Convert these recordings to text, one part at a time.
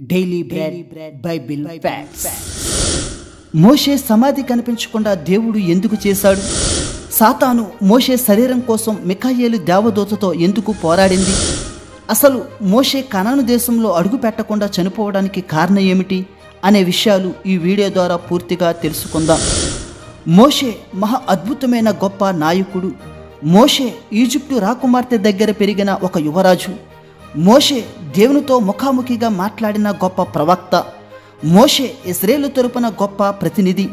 Daily bread Bible facts. మోషే సమాధి కనిపించకుండా దేవుడు ఎందుకు చేశాడు? సాతాను మోషే శరీరం కోసం మిఖాయేలు దేవదూతతో ఎందుకు పోరాడింది? అసలు మోషే కనాను దేశంలో అడుగు పెట్టకుండా చనిపోవడానికి కారణం ఏమిటి అనే విషయాలు ఈ వీడియో ద్వారా పూర్తిగా తెలుసుకుందాం. మోషే మహా అద్భుతమైన గొప్ప నాయకుడు. మోషే ఈజిప్టు రాకుమార్తె దగ్గర పెరిగిన ఒక యువరాజు. మోషే దేవునితో ముఖాముఖిగా మాట్లాడిన గొప్ప ప్రవక్త. మోషే ఇశ్రాయేలు తరపున గొప్ప ప్రతినిధి.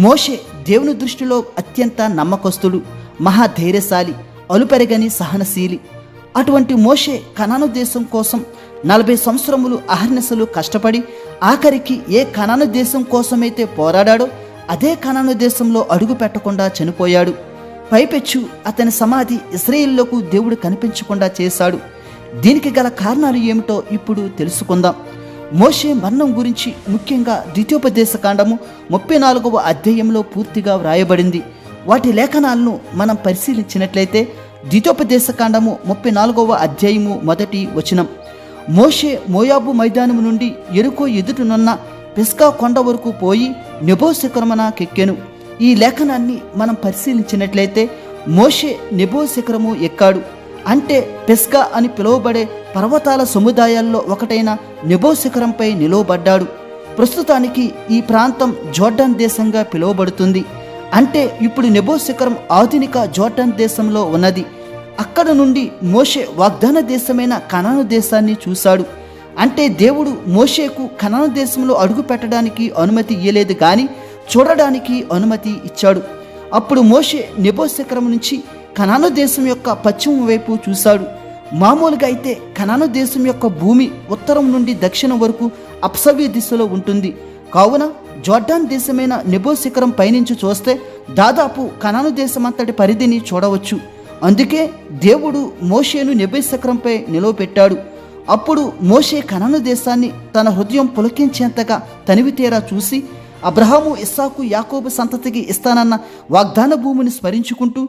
మోషే దేవుని దృష్టిలో అత్యంత నమ్మకస్తుడు, మహాధైర్యశాలి, అలుపెరగని సహనశీలి. అటువంటి మోషే కనాను దేశం కోసం 40 సంవత్సరములు అహర్నిశలు కష్టపడి ఆఖరికి ఏ కనాను దేశం కోసమైతే పోరాడాడో అదే కనాను దేశంలో అడుగు పెట్టకుండా చనిపోయాడు. పైపెచ్చు అతని సమాధి ఇశ్రాయేలులకు దేవుడు కనిపించకుండా చేశాడు. దీనికి గల కారణాలు ఏమిటో ఇప్పుడు తెలుసుకుందాం. మోషే మరణం గురించి ముఖ్యంగా ద్వితీయోపదేశకాండము 34వ అధ్యాయంలో పూర్తిగా వ్రాయబడింది. వాటి లేఖనాలను మనం పరిశీలించినట్లయితే ద్వితీయోపదేశకాండము 34వ అధ్యాయము 1వ వచనం, మోషే మోయాబు మైదానము నుండి యెరికో ఎదుటనున్న పిస్గా కొండ వరకు పోయి నెబో శిఖరమునకెక్కెను. ఈ లేఖనాన్ని మనం పరిశీలించినట్లయితే మోషే నెబో శిఖరము ఎక్కాడు. అంటే పిస్గా అని పిలువబడే పర్వతాల సముదాయాల్లో ఒకటైన నెబో శిఖరంపై నిలువబడ్డాడు. ప్రస్తుతానికి ఈ ప్రాంతం జోర్డాన్ దేశంగా పిలువబడుతుంది. అంటే ఇప్పుడు నెబో శిఖరం ఆధునిక జోర్డాన్ దేశంలో ఉన్నది. అక్కడ నుండి మోషే వాగ్దాన దేశమైన కనాను దేశాన్ని చూశాడు. అంటే దేవుడు మోషేకు కనాను దేశంలో అడుగు పెట్టడానికి అనుమతి ఇయ్యలేదు, కానీ చూడడానికి అనుమతి ఇచ్చాడు. అప్పుడు మోషే నెబో శిఖరం నుంచి కనాను దేశం యొక్క పశ్చిమ వైపు చూశాడు. మామూలుగా అయితే కనాను దేశం యొక్క భూమి ఉత్తరం నుండి దక్షిణం వరకు అప్సవ్య దిశలో ఉంటుంది. కావున జోర్డాన్ దేశమైన నెబో శిఖరం పైనుంచి చూస్తే దాదాపు కనాను దేశమంతటి పరిధిని చూడవచ్చు. అందుకే దేవుడు మోషేను నెబో శిఖరంపై నిలవబెట్టాడు. అప్పుడు మోషే కనాను దేశాన్ని తన హృదయం పులకించేంతగా తనివితీరా చూసి అబ్రహాము, ఇస్సాకు, యాకోబు సంతతికి ఇస్తానన్న వాగ్దాన భూమిని స్మరించుకుంటూ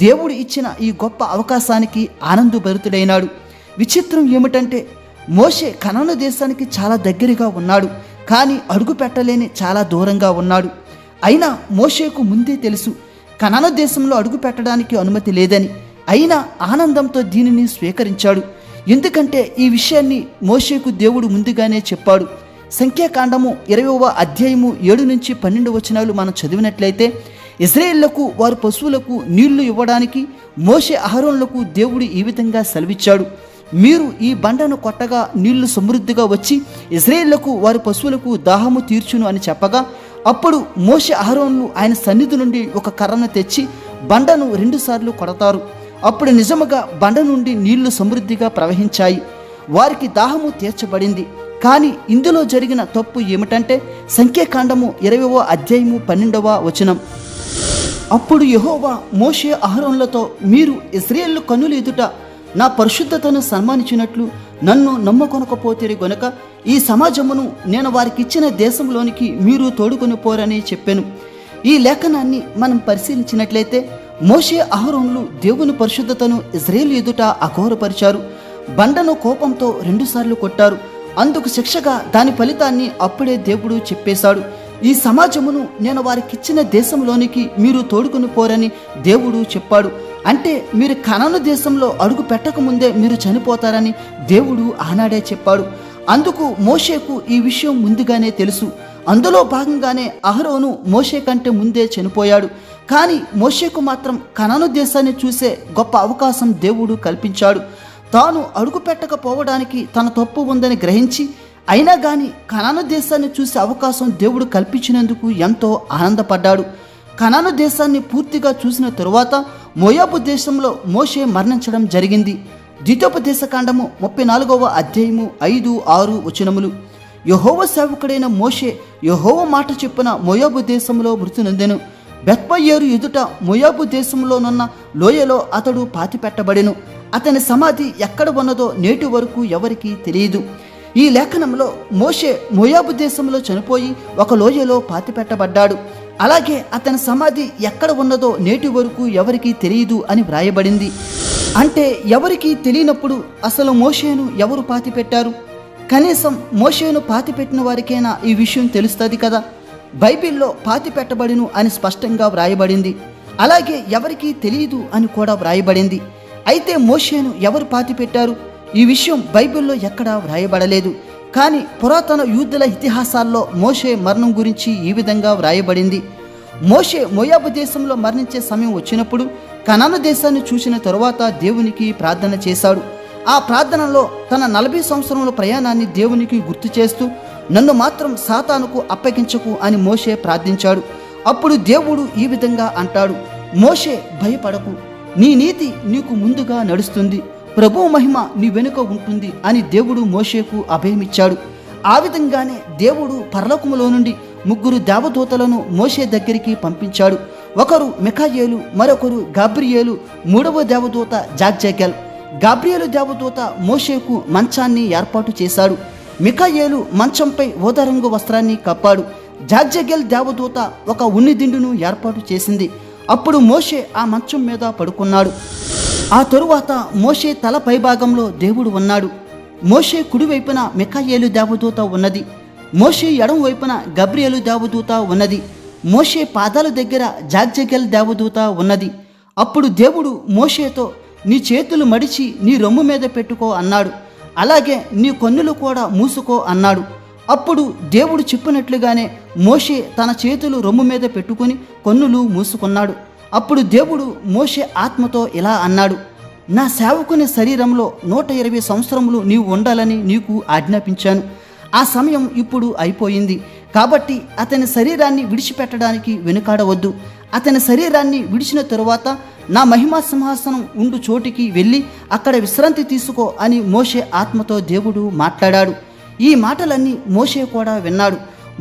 దేవుడు ఇచ్చిన ఈ గొప్ప అవకాశానికి ఆనందభరితుడైనాడు. విచిత్రం ఏమిటంటే మోషే కనాను దేశానికి చాలా దగ్గరగా ఉన్నాడు, కానీ అడుగు పెట్టలేని చాలా దూరంగా ఉన్నాడు. అయినా మోషేకు ముందే తెలుసు కనాను దేశంలో అడుగు పెట్టడానికి అనుమతి లేదని. అయినా ఆనందంతో దీనిని స్వీకరించాడు. ఎందుకంటే ఈ విషయాన్ని మోషేకు దేవుడు ముందుగానే చెప్పాడు. సంఖ్యాకాండము 20వ అధ్యాయము 7 నుంచి 12 వచనాలు మనం చదివినట్లయితే ఇశ్రాయేలులకు వారి పశువులకు నీళ్లు ఇవ్వడానికి మోషే అహరోనులకు దేవుడు ఈ విధంగా సెలవిచ్చాడు, మీరు ఈ బండను కొట్టగా నీళ్లు సమృద్ధిగా వచ్చి ఇశ్రాయేలులకు వారి పశువులకు దాహము తీర్చును అని చెప్పగా, అప్పుడు మోషే అహరోనులు ఆయన సన్నిధి నుండి ఒక కర్రను తెచ్చి బండను 2 సార్లు కొడతారు. అప్పుడు నిజముగా బండ నుండి నీళ్లు సమృద్ధిగా ప్రవహించాయి. వారికి దాహము తీర్చబడింది. కానీ ఇందులో జరిగిన తప్పు ఏమిటంటే సంఖ్యాకాండము 20వ అధ్యాయము 12వ వచనం, అప్పుడు యెహోవా మోషే అహరోనులతో, మీరు ఇశ్రాయేలు కన్నుల ఎదుట నా పరిశుద్ధతను సన్మానించినట్లు నన్ను నమ్మకొనకపోతే గనుక ఈ సమాజమును నేను వారికి ఇచ్చిన దేశంలోనికి మీరు తోడుకొని పోరని చెప్పాను. ఈ లేఖనాన్ని మనం పరిశీలించినట్లయితే మోషే అహరోనులు దేవుని పరిశుద్ధతను ఇశ్రాయేలు ఎదుట అఘోరపరిచారు. బండను కోపంతో 2 సార్లు కొట్టారు. అందుకు శిక్షగా దాని ఫలితాన్ని అప్పుడే దేవుడు చెప్పేశాడు, ఈ సమాజమును నేను వారికిచ్చిన దేశంలోనికి మీరు తోడుకొని పోరని దేవుడు చెప్పాడు. అంటే మీరు కనాను దేశంలో అడుగు పెట్టకముందే మీరు చనిపోతారని దేవుడు ఆనాడే చెప్పాడు. అందుకు మోషేకు ఈ విషయం ముందుగానే తెలుసు. అందులో భాగంగానే అహరోను మోషే కంటే ముందే చనిపోయాడు. కానీ మోషేకు మాత్రం కనాను దేశాన్ని చూసే గొప్ప అవకాశం దేవుడు కల్పించాడు. తాను అడుగు పెట్టకపోవడానికి తన తప్పు ఉందని గ్రహించి అయినా కానీ కనాను దేశాన్ని చూసే అవకాశం దేవుడు కల్పించినందుకు ఎంతో ఆనందపడ్డాడు. కనాను దేశాన్ని పూర్తిగా చూసిన తరువాత మోయాబు దేశంలో మోషే మరణించడం జరిగింది. ద్వితీయోపదేశకాండము 34వ అధ్యాయము 5, 6 వచనములు, యెహోవా సేవకుడైన మోషే యెహోవా మాట చొప్పున మోయాబు దేశంలో మృతి నొందెను. బెత్పయేరు ఎదుట మోయాబు దేశంలోనున్న లోయలో అతడు పాతిపెట్టబడెను. అతని సమాధి ఎక్కడ ఉన్నదో నేటి వరకు ఎవరికీ తెలియదు. ఈ లేఖనంలో మోషే మోయాబు దేశంలో చనిపోయి ఒక లోయలో పాతిపెట్టబడ్డాడు. అలాగే అతని సమాధి ఎక్కడ ఉన్నదో నేటి వరకు ఎవరికీ తెలియదు అని వ్రాయబడింది. అంటే ఎవరికీ తెలియనప్పుడు అసలు మోషేను ఎవరు పాతిపెట్టారు? కనీసం మోషేను పాతిపెట్టిన వారికైనా ఈ విషయం తెలుస్తుంది కదా. బైబిల్లో పాతి పెట్టబడిను అని స్పష్టంగా వ్రాయబడింది. అలాగే ఎవరికీ తెలియదు అని కూడా వ్రాయబడింది. అయితే మోషేను ఎవరు పాతి పెట్టారు? ఈ విషయం బైబిల్లో ఎక్కడా వ్రాయబడలేదు. కానీ పురాతన యూదుల ఇతిహాసాల్లో మోషే మరణం గురించి ఈ విధంగా వ్రాయబడింది. మోషే మోయాబు దేశంలో మరణించే సమయం వచ్చినప్పుడు కనాను దేశాన్ని చూసిన తరువాత దేవునికి ప్రార్థన చేశాడు. ఆ ప్రార్థనలో తన 40 సంవత్సరముల ప్రయాణాన్ని దేవునికి గుర్తు చేస్తూ, నన్ను మాత్రం సాతానుకు అప్పగించకు అని మోషే ప్రార్థించాడు. అప్పుడు దేవుడు ఈ విధంగా అంటాడు, మోషే భయపడకు, నీ నీతి నీకు ముందుగా నడుస్తుంది, ప్రభువు మహిమ నీ వెనుక ఉంటుంది అని దేవుడు మోషేకు అభయమిచ్చాడు. ఆ విధంగానే దేవుడు పరలోకములో నుండి 3 దేవదూతలను మోషే దగ్గరికి పంపించాడు. ఒకరు మిఖాయేలు, మరొకరు గాబ్రియేలు, 3వ దేవదూత జాగ్జేగెల్. గాబ్రియేలు దేవదూత మోషేకు మంచాన్ని ఏర్పాటు చేశాడు. మిఖాయేలు మంచంపై ఓదరంగు వస్త్రాన్ని కప్పాడు. జాగ్జేగెల్ దేవదూత ఒక ఉన్ని దిండును ఏర్పాటు చేసింది. అప్పుడు మోషే ఆ మంచం మీద పడుకున్నాడు. ఆ తరువాత మోషే తల పైభాగంలో దేవుడు ఉన్నాడు. మోషే కుడివైపున మిఖాయేలు దేవదూత ఉన్నది. మోషే ఎడం వైపున గబ్రియేలు దేవదూత ఉన్నది. మోషే పాదాల దగ్గర జాగ్జేగెల్ దేవదూత ఉన్నది. అప్పుడు దేవుడు మోషేతో, నీ చేతులు మడిచి నీ రొమ్ము మీద పెట్టుకో అన్నాడు. అలాగే నీ కన్నులు కూడా మూసుకో అన్నాడు. అప్పుడు దేవుడు చెప్పినట్లుగానే మోషే తన చేతులు రొమ్ము మీద పెట్టుకుని కన్నులు మూసుకున్నాడు. అప్పుడు దేవుడు మోషే ఆత్మతో ఇలా అన్నాడు, నా సేవకుని శరీరంలో 120 సంవత్సరములు నీవు ఉండాలని నీకు ఆజ్ఞాపించాను. ఆ సమయం ఇప్పుడు అయిపోయింది. కాబట్టి అతని శరీరాన్ని విడిచిపెట్టడానికి వెనుకాడవద్దు. అతని శరీరాన్ని విడిచిన తరువాత నా మహిమా సింహాసనం ఉండు చోటికి వెళ్ళి అక్కడ విశ్రాంతి తీసుకో అని మోషే ఆత్మతో దేవుడు మాట్లాడాడు. ఈ మాటలన్నీ మోషే కూడా విన్నాడు.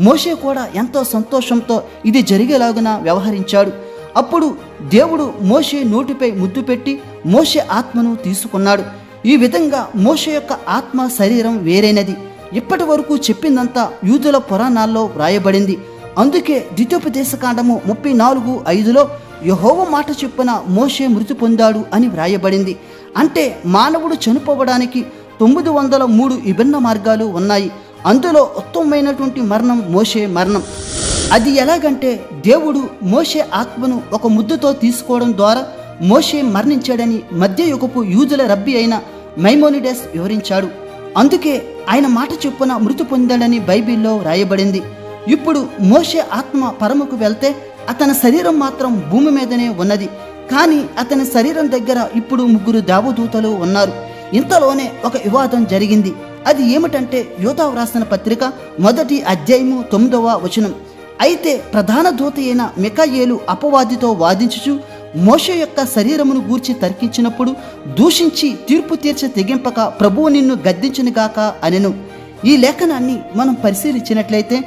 మోషే కూడా ఎంతో సంతోషంతో ఇది జరిగేలాగున వ్యవహరించాడు. అప్పుడు దేవుడు మోషే నోటిపై ముద్దు పెట్టి మోషే ఆత్మను తీసుకున్నాడు. ఈ విధంగా మోషే యొక్క ఆత్మ శరీరం వేరైనది. ఇప్పటి వరకు చెప్పిందంతా యూదుల పురాణాల్లో వ్రాయబడింది. అందుకే ద్వితీయోపదేశకాండము 34:5లో యెహోవా మాట చొప్పున మోషే మృతి పొందాడు అని వ్రాయబడింది. అంటే మానవుడు చనిపోవడానికి 903 విభిన్న మార్గాలు ఉన్నాయి. అందులో ఉత్తమమైనటువంటి మరణం మోషే మరణం. అది ఎలాగంటే దేవుడు మోషే ఆత్మను ఒక ముద్దుతో తీసుకోవడం ద్వారా మోషే మరణించాడని మధ్యయుగపు యూదుల రబ్బీ అయిన మైమోనిడెస్ వివరించాడు. అందుకే ఆయన మాట చొప్పున మృతి పొందాడని బైబిల్లో వ్రాయబడింది. ఇప్పుడు మోషే ఆత్మ పరముకు వెళ్తే అతని శరీరం మాత్రం భూమి మీదనే ఉన్నది. కానీ అతని శరీరం దగ్గర ఇప్పుడు 3 దేవదూతలు ఉన్నారు. ఇంతలోనే ఒక వివాదం జరిగింది. అది ఏమిటంటే యోధా వ్రాసిన పత్రిక 1వ అధ్యాయము 9వ వచనం. అయితే ప్రధాన దూత అయిన మిఖాయేలు అపవాదితో వాదించుచు మోషే యొక్క శరీరమును గూర్చి తర్కించినప్పుడు దూషించి తీర్పు తీర్చ తెగింపక ప్రభువు నిన్ను గద్దించునుగాక అనెను. ఈ లేఖనాన్ని మనం పరిశీలించినట్లయితే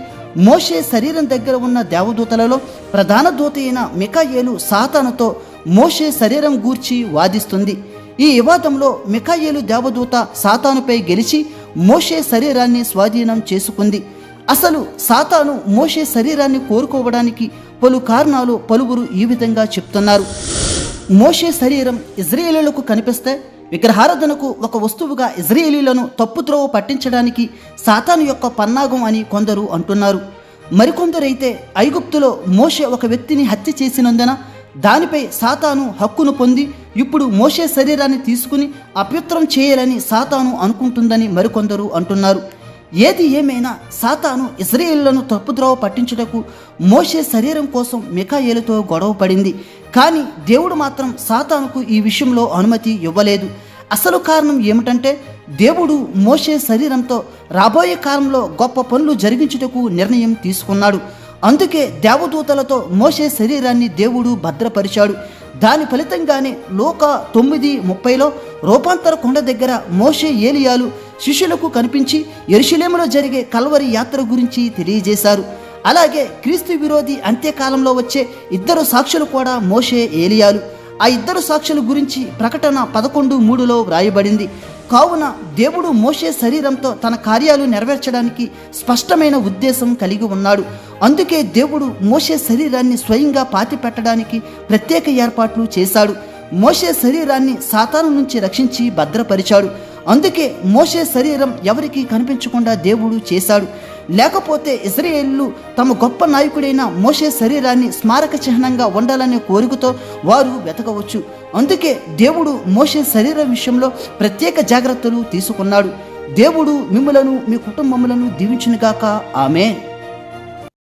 మోషే శరీరం దగ్గర ఉన్న దేవదూతలలో ప్రధాన దూత అయిన మిఖాయేలు సాతానుతో మోషే శరీరం గూర్చి వాదిస్తుంది. ఈ వివాదంలో మిఖాయేలు దేవదూత సాతానుపై గెలిచి మోషే శరీరాన్ని స్వాధీనం చేసుకుంది. అసలు సాతాను మోషే శరీరాన్ని కోరుకోవడానికి పలు కారణాలు పలువురు ఈ విధంగా చెప్తున్నారు. మోషే శరీరం ఇజ్రాయేలీయులకు కనిపిస్తే విగ్రహారాధనకు ఒక వస్తువుగా ఇజ్రాయేలీయులను తప్పుత్రోవ పట్టించడానికి సాతాను యొక్క పన్నాగం అని కొందరు అంటున్నారు. మరికొందరైతే ఐగుప్తులో మోషే ఒక వ్యక్తిని హత్య చేసినందున దానిపై సాతాను హక్కును పొంది ఇప్పుడు మోషే శరీరాన్ని తీసుకుని అపవిత్రం చేయాలని సాతాను అనుకుంటుందని మరికొందరు అంటున్నారు. ఏది ఏమైనా సాతాను ఇశ్రాయేలులను తప్పుద్రోవ పట్టించుటకు మోషే శరీరం కోసం మిఖాయేలుతో గొడవ పడింది. కానీ దేవుడు మాత్రం సాతానుకు ఈ విషయంలో అనుమతి ఇవ్వలేదు. అసలు కారణం ఏమిటంటే దేవుడు మోషే శరీరంతో రాబోయే కాలంలో గొప్ప పనులు జరిగించుటకు నిర్ణయం తీసుకున్నాడు. అందుకే దేవదూతలతో మోషే శరీరాన్ని దేవుడు భద్రపరిచాడు. దాని ఫలితంగానే లూకా 9:30లో రూపాంతర కొండ దగ్గర మోషే ఏలియాలు శిష్యులకు కనిపించి యెరూషలేములో జరిగే కల్వరి యాత్ర గురించి తెలియజేశారు. అలాగే క్రీస్తు విరోధి అంత్యకాలంలో వచ్చే 2 సాక్షులు కూడా మోషే ఏలియాలు. ఆ 2 సాక్షుల గురించి ప్రకటన 11:3లో వ్రాయబడింది. కావున దేవుడు మోషే శరీరంతో తన కార్యాలు నెరవేర్చడానికి స్పష్టమైన ఉద్దేశం కలిగి ఉన్నాడు. అందుకే దేవుడు మోషే శరీరాన్ని స్వయంగా పాతిపెట్టడానికి ప్రత్యేక ఏర్పాట్లు చేశాడు. మోషే శరీరాన్ని సాతాను నుంచి రక్షించి భద్రపరిచాడు. అందుకే మోషే శరీరం ఎవరికీ కనిపించకుండా దేవుడు చేశాడు. లేకపోతే ఇశ్రాయేలీయులు తమ గొప్ప నాయకుడైన మోషే శరీరాన్ని స్మారక చిహ్నంగా ఉండాలనే కోరికతో వారు వెతకవచ్చు. అందుకే దేవుడు మోషే శరీరం విషయంలో ప్రత్యేక జాగ్రత్తలు తీసుకున్నాడు. దేవుడు మిమ్ములను మీ కుటుంబములను దీవించునుగాక. ఆమేన్.